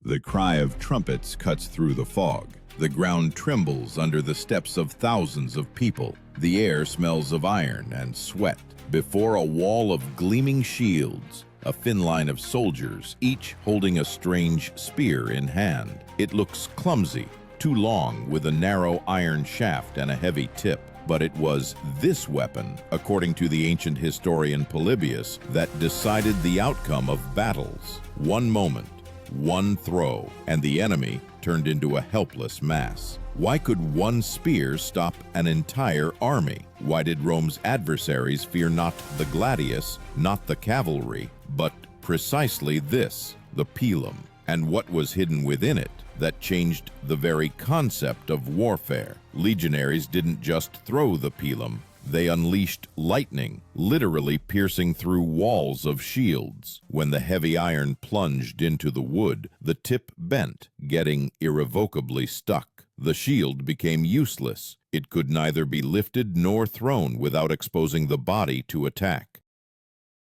The cry of trumpets cuts through the fog. The ground trembles under the steps of thousands of people. The air smells of iron and sweat. Before a wall of gleaming shields, a thin line of soldiers, each holding a strange spear in hand. It looks clumsy, too long, with a narrow iron shaft and a heavy tip. But it was this weapon, according to the ancient historian Polybius, that decided the outcome of battles. One moment, one throw, and the enemy turned into a helpless mass. Why could one spear stop an entire army? Why did Rome's adversaries fear not the gladius, not the cavalry, but precisely this, the PILUM? And what was hidden within it that changed the very concept of warfare? Legionaries didn't just throw the PILUM, they unleashed lightning, literally piercing through walls of shields. When the heavy iron plunged into the wood, the tip bent, getting irrevocably stuck. The shield became useless. It could neither be lifted nor thrown without exposing the body to attack.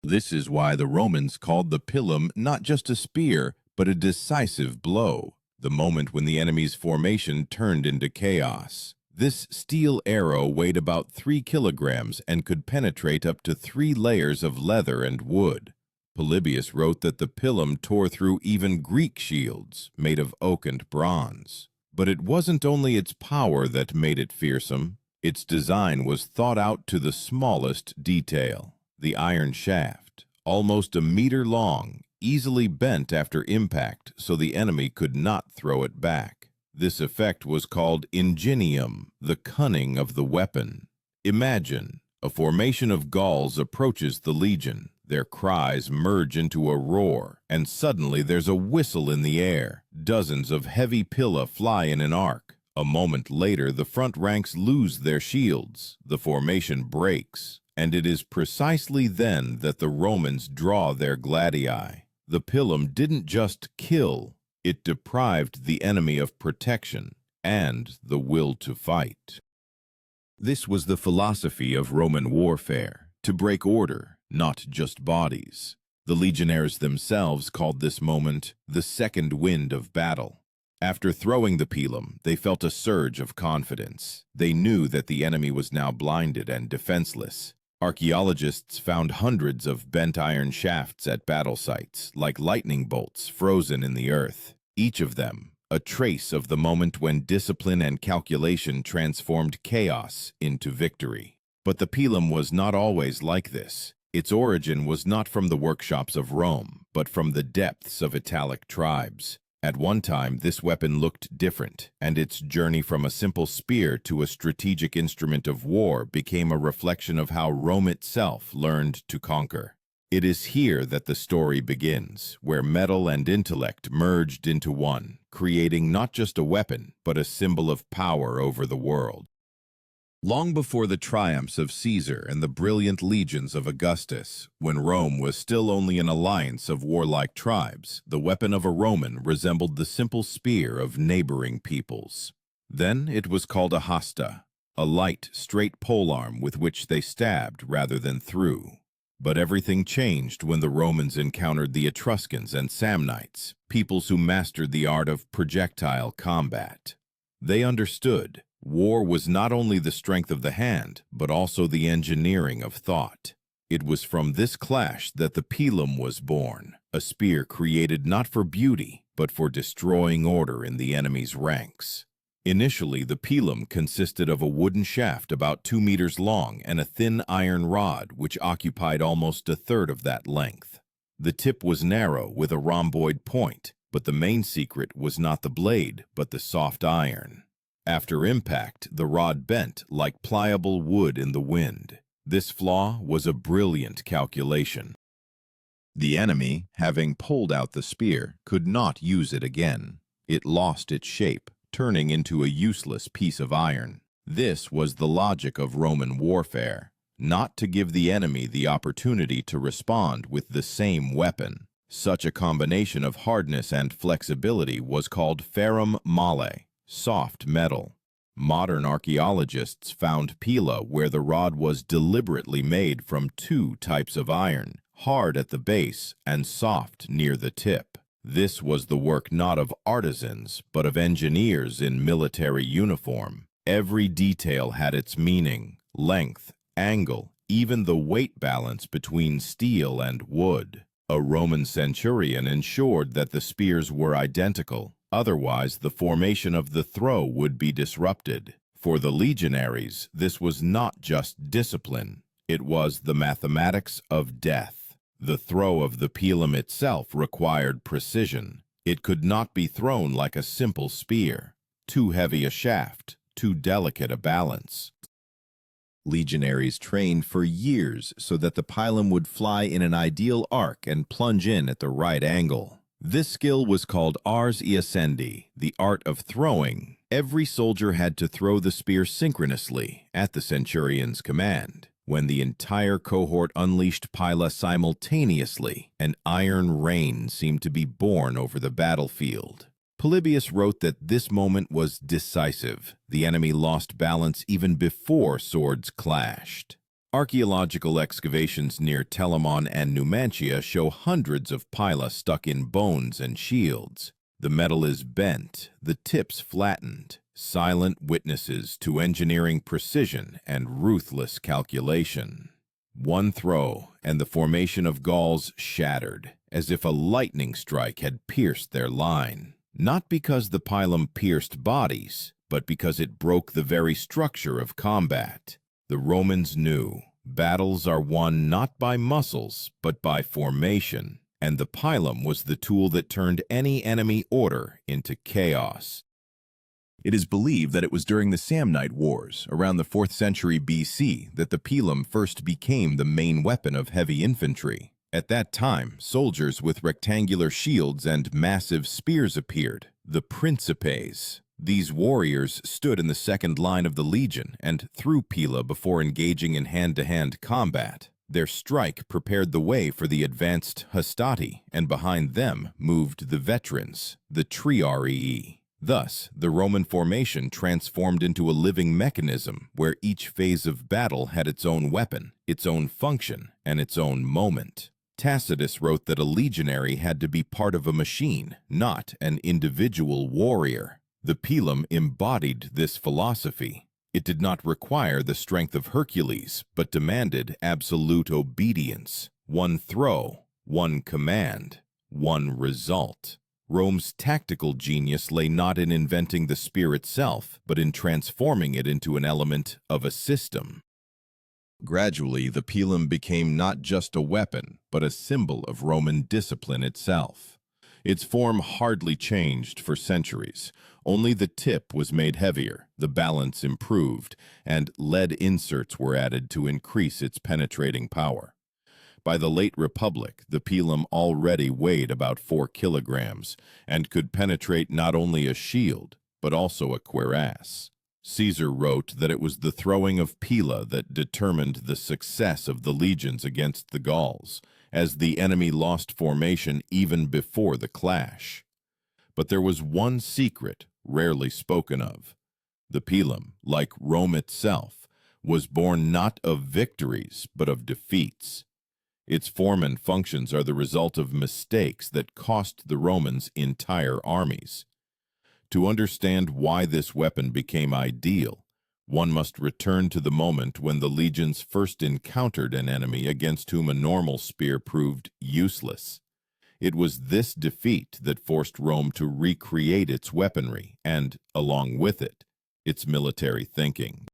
This is why the Romans called the PILUM not just a spear, but a decisive blow, the moment when the enemy's formation turned into chaos. This steel arrow weighed about 3 kilograms and could penetrate up to 3 layers of leather and wood. Polybius wrote that the PILUM tore through even Greek shields, made of oak and bronze. But it wasn't only its power that made it fearsome. Its design was thought out to the smallest detail. The iron shaft, almost a meter long, easily bent after impact so the enemy could not throw it back. This effect was called ingenium, the cunning of the weapon. Imagine, a formation of Gauls approaches the legion. Their cries merge into a roar, and suddenly there's a whistle in the air. Dozens of heavy pilla fly in an arc. A moment later, the front ranks lose their shields. The formation breaks, and it is precisely then that the Romans draw their gladii. The PILUM didn't just kill, it deprived the enemy of protection and the will to fight. This was the philosophy of Roman warfare, to break order, not just bodies. The legionnaires themselves called this moment the second wind of battle. After throwing the PILUM, they felt a surge of confidence. They knew that the enemy was now blinded and defenseless. Archaeologists found hundreds of bent iron shafts at battle sites, like lightning bolts frozen in the earth. Each of them, a trace of the moment when discipline and calculation transformed chaos into victory. But the PILUM was not always like this. Its origin was not from the workshops of Rome, but from the depths of Italic tribes. At one time, this weapon looked different, and its journey from a simple spear to a strategic instrument of war became a reflection of how Rome itself learned to conquer. It is here that the story begins, where metal and intellect merged into one, creating not just a weapon, but a symbol of power over the world. Long before the triumphs of Caesar and the brilliant legions of Augustus, when Rome was still only an alliance of warlike tribes, the weapon of a Roman resembled the simple spear of neighboring peoples. Then it was called a hasta, a light, straight polearm with which they stabbed rather than threw. But everything changed when the Romans encountered the Etruscans and Samnites, peoples who mastered the art of projectile combat. They understood war was not only the strength of the hand, but also the engineering of thought. It was from this clash that the PILUM was born, a spear created not for beauty, but for destroying order in the enemy's ranks. Initially, the PILUM consisted of a wooden shaft about 2 meters long and a thin iron rod which occupied almost a third of that length. The tip was narrow with a rhomboid point, but the main secret was not the blade, but the soft iron. After impact, the rod bent like pliable wood in the wind. This flaw was a brilliant calculation. The enemy, having pulled out the spear, could not use it again. It lost its shape, turning into a useless piece of iron. This was the logic of Roman warfare, not to give the enemy the opportunity to respond with the same weapon. Such a combination of hardness and flexibility was called ferrum male, soft metal. Modern archaeologists found pila where the rod was deliberately made from 2 types of iron, hard at the base and soft near the tip. This was the work not of artisans, but of engineers in military uniform. Every detail had its meaning: length, angle, even the weight balance between steel and wood. A Roman centurion ensured that the spears were identical, otherwise the formation of the throw would be disrupted. For the legionaries, this was not just discipline, it was the mathematics of death. The throw of the pilum itself required precision. It could not be thrown like a simple spear. Too heavy a shaft, too delicate a balance. Legionaries trained for years so that the pilum would fly in an ideal arc and plunge in at the right angle. This skill was called ars iascendi, the art of throwing. Every soldier had to throw the spear synchronously, at the centurion's command. When the entire cohort unleashed pila simultaneously, an iron rain seemed to be born over the battlefield. Polybius wrote that this moment was decisive. The enemy lost balance even before swords clashed. Archaeological excavations near Telamon and Numantia show hundreds of pila stuck in bones and shields. The metal is bent, the tips flattened, silent witnesses to engineering precision and ruthless calculation. One throw, and the formation of Gauls shattered, as if a lightning strike had pierced their line. Not because the pilum pierced bodies, but because it broke the very structure of combat. The Romans knew battles are won not by muscles, but by formation, and the pilum was the tool that turned any enemy order into chaos. It is believed that it was during the Samnite Wars, around the 4th century BC, that the pilum first became the main weapon of heavy infantry. At that time, soldiers with rectangular shields and massive spears appeared, the principes. These warriors stood in the second line of the legion and threw pila before engaging in hand-to-hand combat. Their strike prepared the way for the advanced hastati, and behind them moved the veterans, the triarii. Thus, the Roman formation transformed into a living mechanism where each phase of battle had its own weapon, its own function, and its own moment. Tacitus wrote that a legionary had to be part of a machine, not an individual warrior. The pilum embodied this philosophy. It did not require the strength of Hercules, but demanded absolute obedience. One throw, one command, one result. Rome's tactical genius lay not in inventing the spear itself, but in transforming it into an element of a system. Gradually, the pilum became not just a weapon, but a symbol of Roman discipline itself. Its form hardly changed for centuries. Only the tip was made heavier, the balance improved, and lead inserts were added to increase its penetrating power. By the late Republic, the pilum already weighed about 4 kilograms and could penetrate not only a shield, but also a cuirass. Caesar wrote that it was the throwing of pila that determined the success of the legions against the Gauls, as the enemy lost formation even before the clash. But there was one secret rarely spoken of. The pilum, like Rome itself, was born not of victories, but of defeats. Its form and functions are the result of mistakes that cost the Romans entire armies. To understand why this weapon became ideal, one must return to the moment when the legions first encountered an enemy against whom a normal spear proved useless. It was this defeat that forced Rome to recreate its weaponry and, along with it, its military thinking.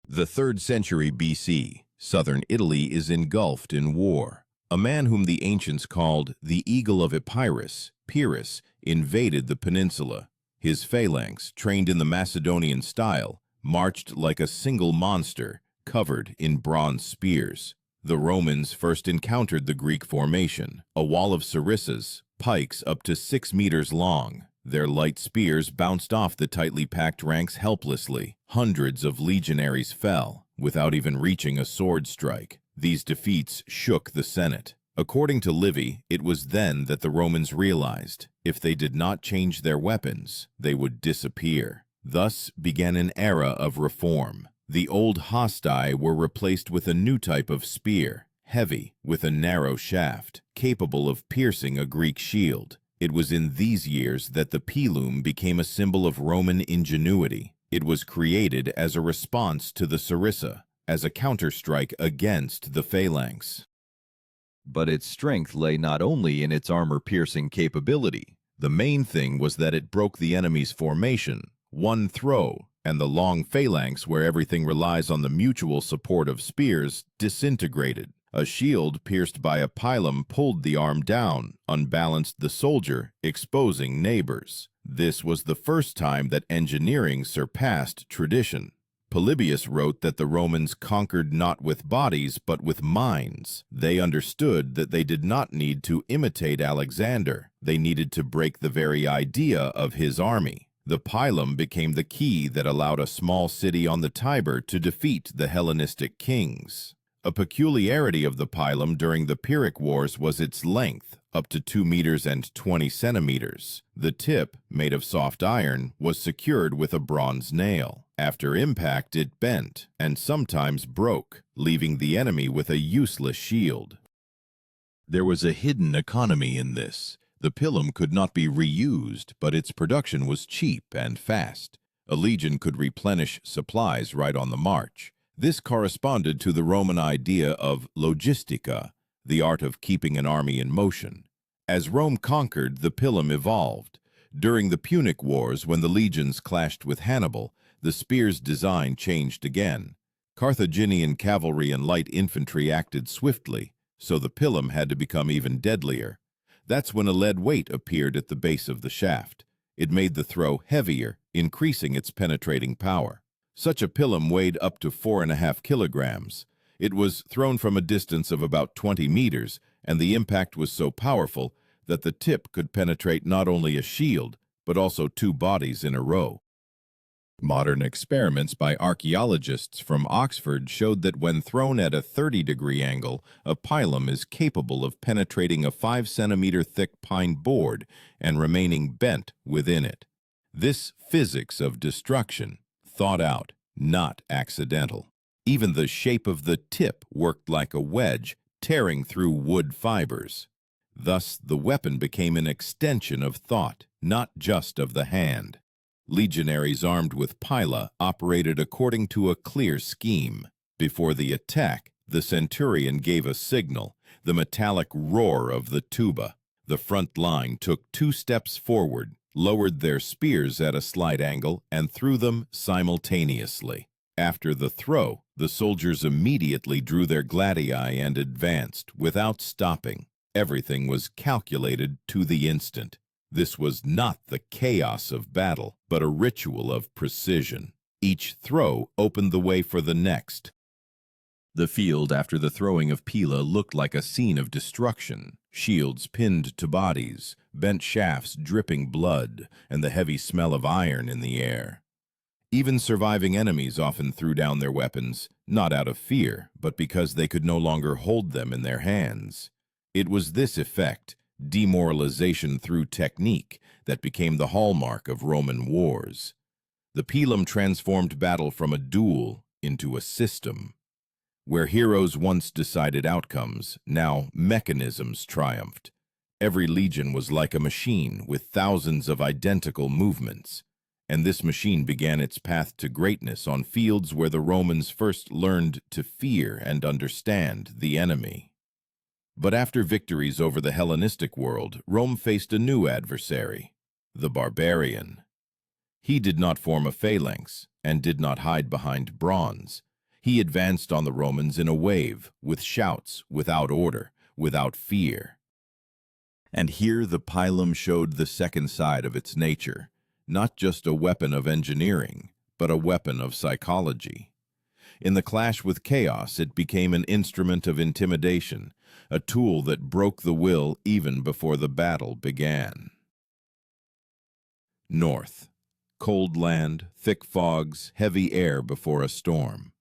The 3rd century BC, southern Italy is engulfed in war. A man whom the ancients called the Eagle of Epirus, Pyrrhus, invaded the peninsula. His phalanx, trained in the Macedonian style, marched like a single monster, covered in bronze spears. The Romans first encountered the Greek formation, a wall of sarissas, pikes up to 6 meters long. Their light spears bounced off the tightly packed ranks helplessly. Hundreds of legionaries fell, without even reaching a sword strike. These defeats shook the Senate. According to Livy, it was then that the Romans realized, if they did not change their weapons, they would disappear. Thus began an era of reform. The old hostae were replaced with a new type of spear, heavy, with a narrow shaft, capable of piercing a Greek shield. It was in these years that the PILUM became a symbol of Roman ingenuity. It was created as a response to the Sarissa, as a counterstrike against the phalanx. But its strength lay not only in its armor-piercing capability. The main thing was that it broke the enemy's formation, one throw, and the long phalanx, where everything relies on the mutual support of spears, disintegrated. A shield pierced by a pilum pulled the arm down, unbalanced the soldier, exposing neighbors. This was the first time that engineering surpassed tradition. Polybius wrote that the Romans conquered not with bodies but with minds. They understood that they did not need to imitate Alexander. They needed to break the very idea of his army. The pilum became the key that allowed a small city on the Tiber to defeat the Hellenistic kings. A peculiarity of the pilum during the Pyrrhic Wars was its length, up to 2 meters and 20 centimeters. The tip, made of soft iron, was secured with a bronze nail. After impact, it bent and sometimes broke, leaving the enemy with a useless shield. There was a hidden economy in this. The pilum could not be reused, but its production was cheap and fast. A legion could replenish supplies right on the march. This corresponded to the Roman idea of logistica, the art of keeping an army in motion. As Rome conquered, the pilum evolved. During the Punic Wars, when the legions clashed with Hannibal, the spear's design changed again. Carthaginian cavalry and light infantry acted swiftly, so the pilum had to become even deadlier. That's when a lead weight appeared at the base of the shaft. It made the throw heavier, increasing its penetrating power. Such a pilum weighed up to 4.5 kilograms. It was thrown from a distance of about 20 meters, and the impact was so powerful that the tip could penetrate not only a shield, but also 2 bodies in a row. Modern experiments by archaeologists from Oxford showed that when thrown at a 30-degree angle, a pilum is capable of penetrating a 5-centimeter thick pine board and remaining bent within it. This physics of destruction, thought out, not accidental. Even the shape of the tip worked like a wedge, tearing through wood fibers. Thus, the weapon became an extension of thought, not just of the hand. Legionaries armed with pila operated according to a clear scheme. Before the attack, the centurion gave a signal, the metallic roar of the tuba. The front line took 2 steps forward, lowered their spears at a slight angle, and threw them simultaneously. After the throw, the soldiers immediately drew their gladii and advanced, without stopping. Everything was calculated to the instant. This was not the chaos of battle, but a ritual of precision. Each throw opened the way for the next. The field after the throwing of Pila looked like a scene of destruction. Shields pinned to bodies, bent shafts dripping blood, and the heavy smell of iron in the air. Even surviving enemies often threw down their weapons, not out of fear, but because they could no longer hold them in their hands. It was this effect, demoralization through technique, that became the hallmark of Roman wars. The pilum transformed battle from a duel into a system. Where heroes once decided outcomes, now mechanisms triumphed. Every legion was like a machine with thousands of identical movements, and this machine began its path to greatness on fields where the Romans first learned to fear and understand the enemy. But after victories over the Hellenistic world, Rome faced a new adversary, the barbarian. He did not form a phalanx and did not hide behind bronze. He advanced on the Romans in a wave, with shouts, without order, without fear. And here the pilum showed the second side of its nature, not just a weapon of engineering, but a weapon of psychology. In the clash with chaos, it became an instrument of intimidation, a tool that broke the will even before the battle began. North. Cold land, thick fogs, heavy air before a storm.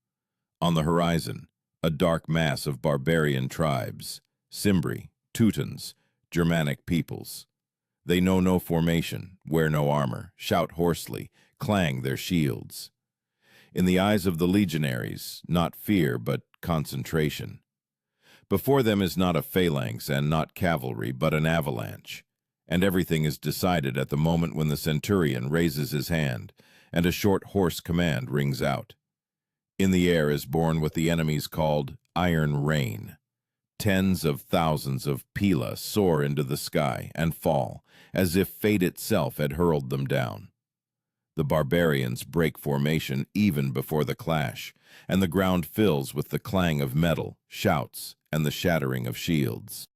On the horizon, a dark mass of barbarian tribes, Cimbri, Teutons, Germanic peoples. They know no formation, wear no armor, shout hoarsely, clang their shields. In the eyes of the legionaries, not fear but concentration. Before them is not a phalanx and not cavalry, but an avalanche. And everything is decided at the moment when the centurion raises his hand, and a short hoarse command rings out. In the air is born what the enemies called iron rain. Tens of thousands of PILUM soar into the sky and fall, as if fate itself had hurled them down. The barbarians break formation even before the clash, and the ground fills with the clang of metal, shouts, and the shattering of shields.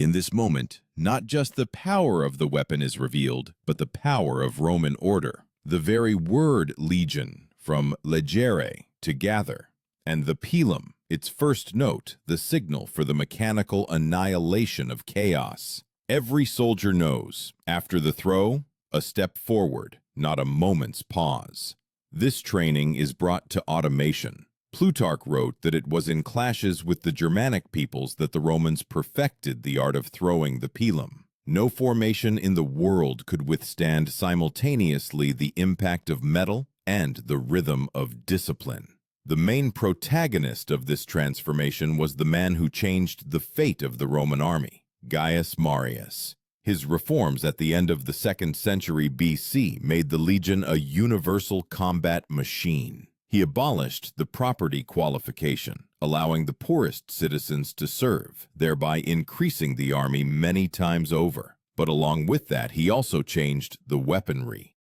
In this moment, not just the power of the weapon is revealed, but the power of Roman order. The very word legion, from legere, to gather, and the PILUM, its first note, the signal for the mechanical annihilation of chaos. Every soldier knows, after the throw, a step forward, not a moment's pause. This training is brought to automation. Plutarch wrote that it was in clashes with the Germanic peoples that the Romans perfected the art of throwing the PILUM. No formation in the world could withstand simultaneously the impact of metal and the rhythm of discipline. The main protagonist of this transformation was the man who changed the fate of the Roman army, Gaius Marius. His reforms at the end of the 2nd century BC made the legion a universal combat machine. He abolished the property qualification, allowing the poorest citizens to serve, thereby increasing the army many times over. But along with that, he also changed the weaponry.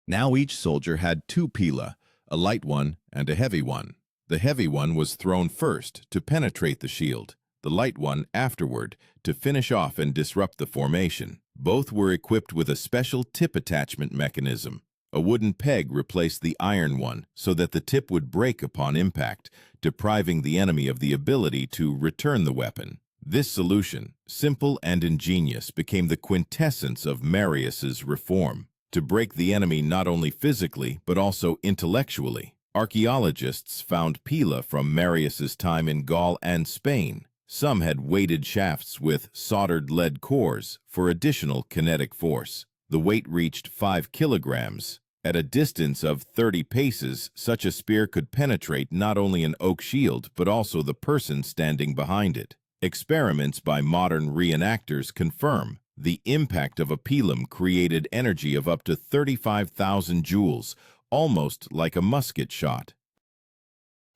Now each soldier had 2 pila, a light one and a heavy one. The heavy one was thrown first to penetrate the shield, the light one afterward to finish off and disrupt the formation. Both were equipped with a special tip attachment mechanism. A wooden peg replaced the iron one so that the tip would break upon impact, depriving the enemy of the ability to return the weapon. This solution, simple and ingenious, became the quintessence of Marius's reform, to break the enemy not only physically but also intellectually. Archaeologists found pila from Marius's time in Gaul and Spain. Some had weighted shafts with soldered lead cores for additional kinetic force. The weight reached 5 kilograms. At a distance of 30 paces, such a spear could penetrate not only an oak shield, but also the person standing behind it. Experiments by modern reenactors confirm the impact of a PILUM created energy of up to 35,000 joules, almost like a musket shot.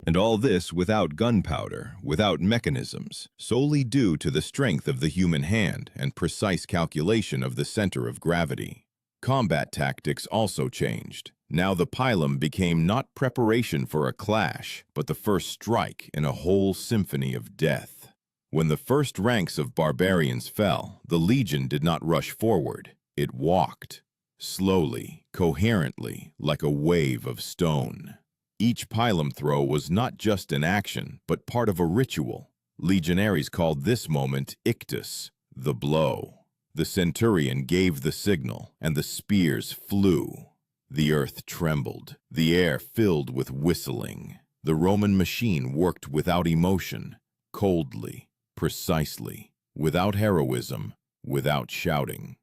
And all this without gunpowder, without mechanisms, solely due to the strength of the human hand and precise calculation of the center of gravity. Combat tactics also changed. Now the PILUM became not preparation for a clash, but the first strike in a whole symphony of death. When the first ranks of barbarians fell, the legion did not rush forward. It walked, slowly, coherently, like a wave of stone. Each PILUM throw was not just an action, but part of a ritual. Legionaries called this moment ictus, the blow. The centurion gave the signal, and the spears flew. The earth trembled, the air filled with whistling. The Roman machine worked without emotion, coldly, precisely, without heroism, without shouting.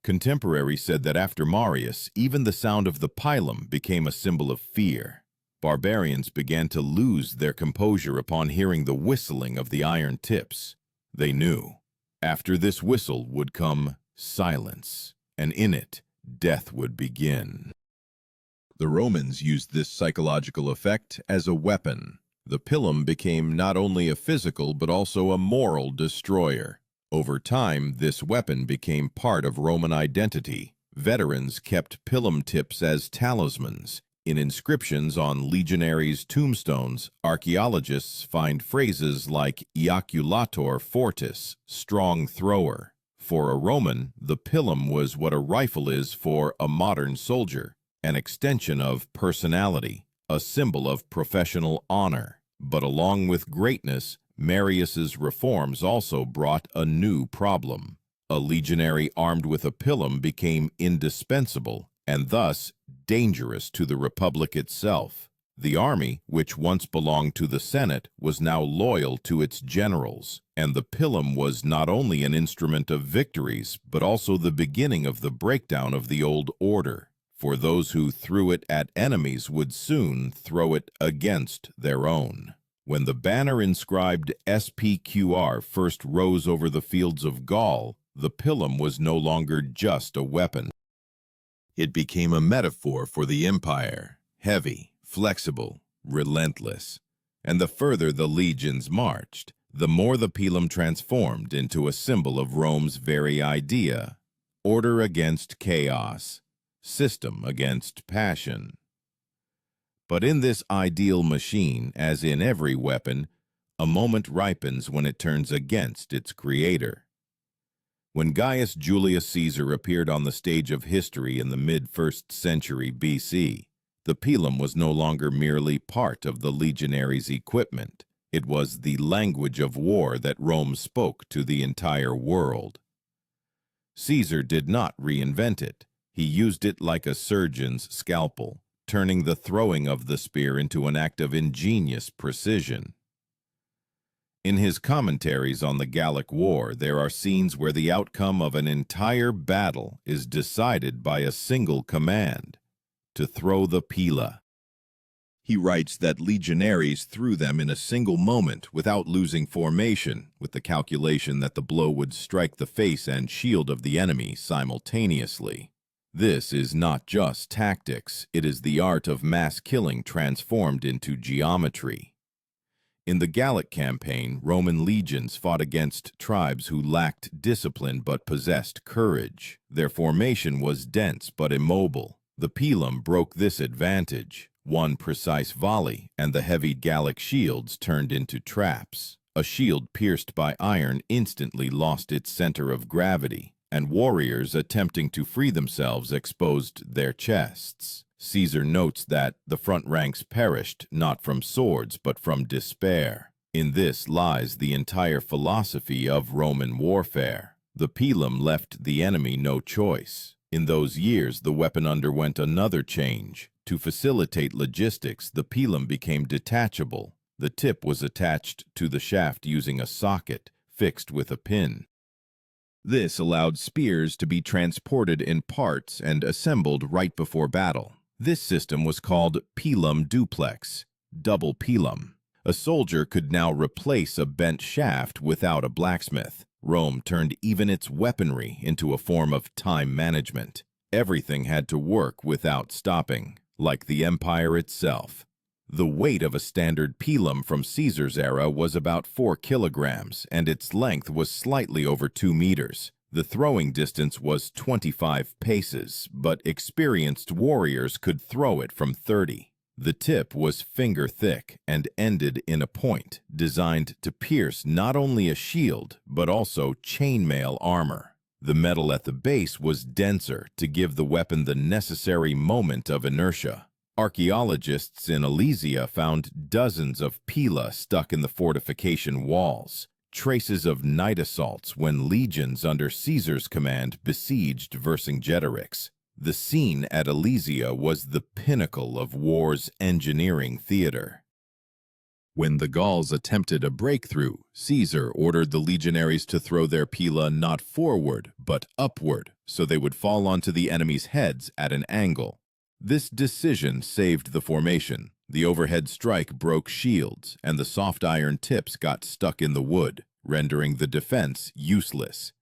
Contemporaries said that after Marius, even the sound of the PILUM became a symbol of fear. Barbarians began to lose their composure upon hearing the whistling of the iron tips. They knew. After this whistle would come silence, and in it, death would begin. The Romans used this psychological effect as a weapon. The PILUM became not only a physical but also a moral destroyer. Over time, this weapon became part of Roman identity. Veterans kept PILUM tips as talismans. In inscriptions on legionaries' tombstones, archaeologists find phrases like iaculator fortis, strong thrower. For a Roman, the PILUM was what a rifle is for a modern soldier, an extension of personality, a symbol of professional honor. But along with greatness, Marius's reforms also brought a new problem. A legionary armed with a PILUM became indispensable, and thus dangerous to the Republic itself. The army, which once belonged to the Senate, was now loyal to its generals, and the PILUM was not only an instrument of victories, but also the beginning of the breakdown of the old order. For those who threw it at enemies would soon throw it against their own. When the banner inscribed SPQR first rose over the fields of Gaul, the pilum was no longer just a weapon. It became a metaphor for the empire, heavy, flexible, relentless. And the further the legions marched, the more the pilum transformed into a symbol of Rome's very idea: order against chaos, system against passion. But in this ideal machine, as in every weapon, a moment ripens when it turns against its creator. When Gaius Julius Caesar appeared on the stage of history in the mid-1st century BC, the pilum was no longer merely part of the legionaries' equipment. It was the language of war that Rome spoke to the entire world. Caesar did not reinvent it. He used it like a surgeon's scalpel, turning the throwing of the spear into an act of ingenious precision. In his commentaries on the Gallic War, there are scenes where the outcome of an entire battle is decided by a single command: to throw the pila. He writes that legionaries threw them in a single moment without losing formation, with the calculation that the blow would strike the face and shield of the enemy simultaneously. This is not just tactics, it is the art of mass killing transformed into geometry. In the Gallic campaign, Roman legions fought against tribes who lacked discipline but possessed courage. Their formation was dense but immobile. The pilum broke this advantage. One precise volley, and the heavy Gallic shields turned into traps. A shield pierced by iron instantly lost its center of gravity, and warriors attempting to free themselves exposed their chests. Caesar notes that the front ranks perished not from swords but from despair. In this lies the entire philosophy of Roman warfare. The pilum left the enemy no choice. In those years, the weapon underwent another change. To facilitate logistics, the pilum became detachable. The tip was attached to the shaft using a socket, fixed with a pin. This allowed spears to be transported in parts and assembled right before battle. This system was called pilum duplex, double pilum. A soldier could now replace a bent shaft without a blacksmith. Rome turned even its weaponry into a form of time management. Everything had to work without stopping, like the empire itself. The weight of a standard pilum from Caesar's era was about 4 kilograms, and its length was slightly over 2 meters. The throwing distance was 25 paces, but experienced warriors could throw it from 30. The tip was finger-thick and ended in a point, designed to pierce not only a shield, but also chainmail armor. The metal at the base was denser to give the weapon the necessary moment of inertia. Archaeologists in Alesia found dozens of pila stuck in the fortification walls, traces of night assaults when legions under Caesar's command besieged Vercingetorix. The scene at Alesia was the pinnacle of war's engineering theater. When the Gauls attempted a breakthrough, Caesar ordered the legionaries to throw their pila not forward, but upward, so they would fall onto the enemy's heads at an angle. This decision saved the formation. The overhead strike broke shields, and the soft iron tips got stuck in the wood, rendering the defense useless.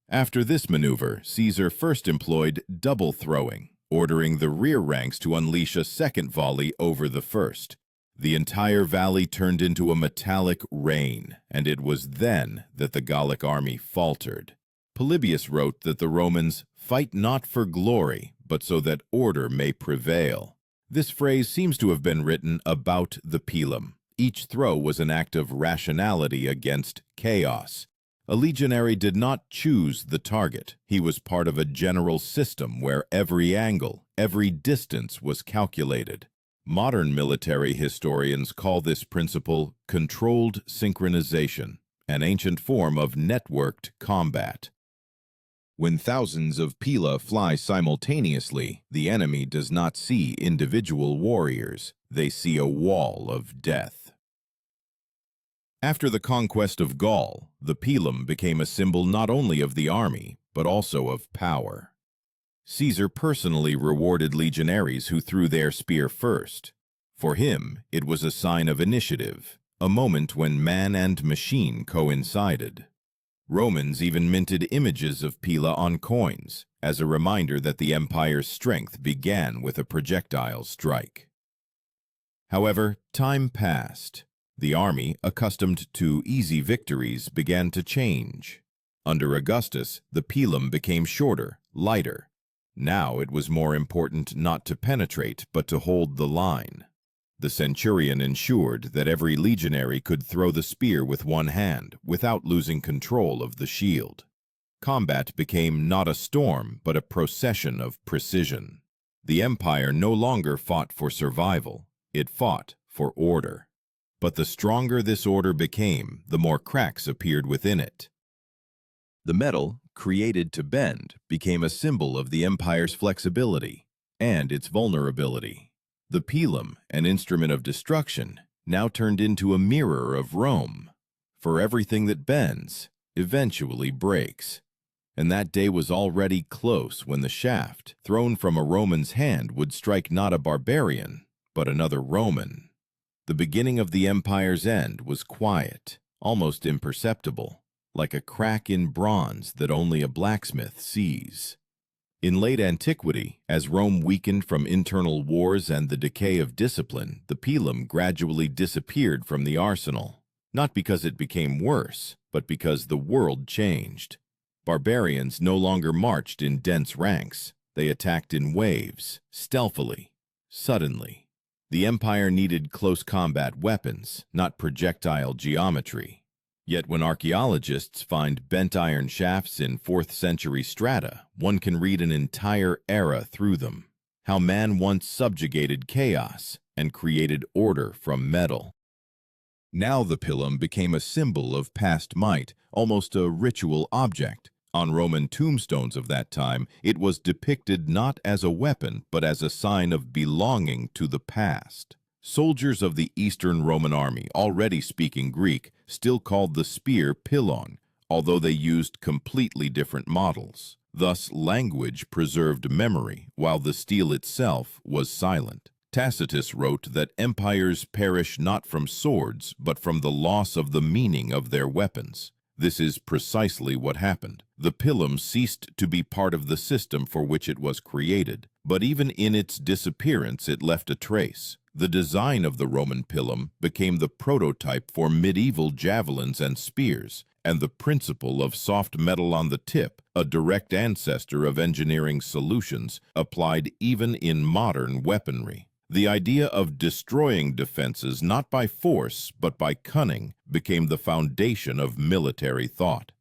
After this maneuver, Caesar first employed double throwing, ordering the rear ranks to unleash a second volley over the first. The entire valley turned into a metallic rain, and it was then that the Gallic army faltered. Polybius wrote that the Romans fight not for glory, but so that order may prevail. This phrase seems to have been written about the pilum. Each throw was an act of rationality against chaos. A legionary did not choose the target. He was part of a general system where every angle, every distance was calculated. Modern military historians call this principle controlled synchronization, an ancient form of networked combat. When thousands of pila fly simultaneously, the enemy does not see individual warriors. They see a wall of death. After the conquest of Gaul, the pilum became a symbol not only of the army, but also of power. Caesar personally rewarded legionaries who threw their spear first. For him, it was a sign of initiative, a moment when man and machine coincided. Romans even minted images of Pila on coins, as a reminder that the empire's strength began with a projectile strike. However, time passed. The army, accustomed to easy victories, began to change. Under Augustus, the pilum became shorter, lighter. Now it was more important not to penetrate, but to hold the line. The centurion ensured that every legionary could throw the spear with one hand, without losing control of the shield. Combat became not a storm, but a procession of precision. The empire no longer fought for survival, it fought for order. But the stronger this order became, the more cracks appeared within it. The metal, created to bend, became a symbol of the empire's flexibility and its vulnerability. The pilum, an instrument of destruction, now turned into a mirror of Rome. For everything that bends eventually breaks. And that day was already close when the shaft, thrown from a Roman's hand, would strike not a barbarian, but another Roman. The beginning of the empire's end was quiet, almost imperceptible, like a crack in bronze that only a blacksmith sees. In late antiquity, as Rome weakened from internal wars and the decay of discipline, the pilum gradually disappeared from the arsenal, not because it became worse, but because the world changed. Barbarians no longer marched in dense ranks. They attacked in waves, stealthily, suddenly. The empire needed close combat weapons, not projectile geometry. Yet when archaeologists find bent iron shafts in 4th century strata, one can read an entire era through them. How man once subjugated chaos and created order from metal. Now the pilum became a symbol of past might, almost a ritual object. On Roman tombstones of that time, it was depicted not as a weapon, but as a sign of belonging to the past. Soldiers of the Eastern Roman army, already speaking Greek, still called the spear pilon, although they used completely different models. Thus, language preserved memory, while the steel itself was silent. Tacitus wrote that empires perish not from swords, but from the loss of the meaning of their weapons. This is precisely what happened. The pilum ceased to be part of the system for which it was created, but even in its disappearance it left a trace. The design of the Roman pilum became the prototype for medieval javelins and spears, and the principle of soft metal on the tip, a direct ancestor of engineering solutions, applied even in modern weaponry. The idea of destroying defenses not by force but by cunning became the foundation of military thought.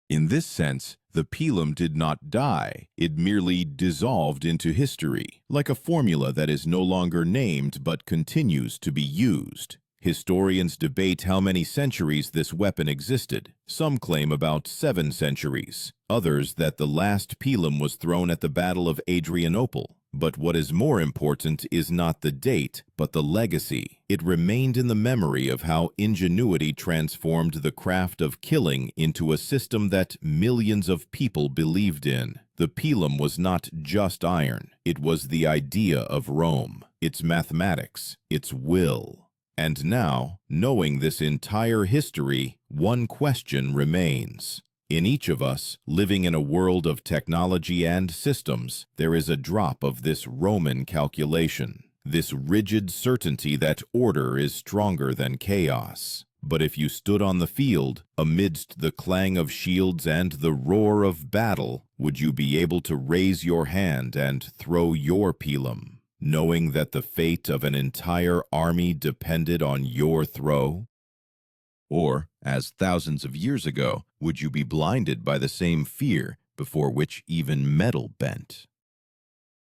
In this sense, the pilum did not die, it merely dissolved into history, like a formula that is no longer named but continues to be used. Historians debate how many centuries this weapon existed. Some claim about 7 centuries, others that the last pilum was thrown at the Battle of Adrianople. But what is more important is not the date, but the legacy. It remained in the memory of how ingenuity transformed the craft of killing into a system that millions of people believed in. The pilum was not just iron. It was the idea of Rome, its mathematics, its will. And now, knowing this entire history, one question remains. In each of us, living in a world of technology and systems, there is a drop of this Roman calculation, this rigid certainty that order is stronger than chaos. But if you stood on the field, amidst the clang of shields and the roar of battle, would you be able to raise your hand and throw your pilum, knowing that the fate of an entire army depended on your throw? Or, as thousands of years ago, would you be blinded by the same fear before which even metal bent?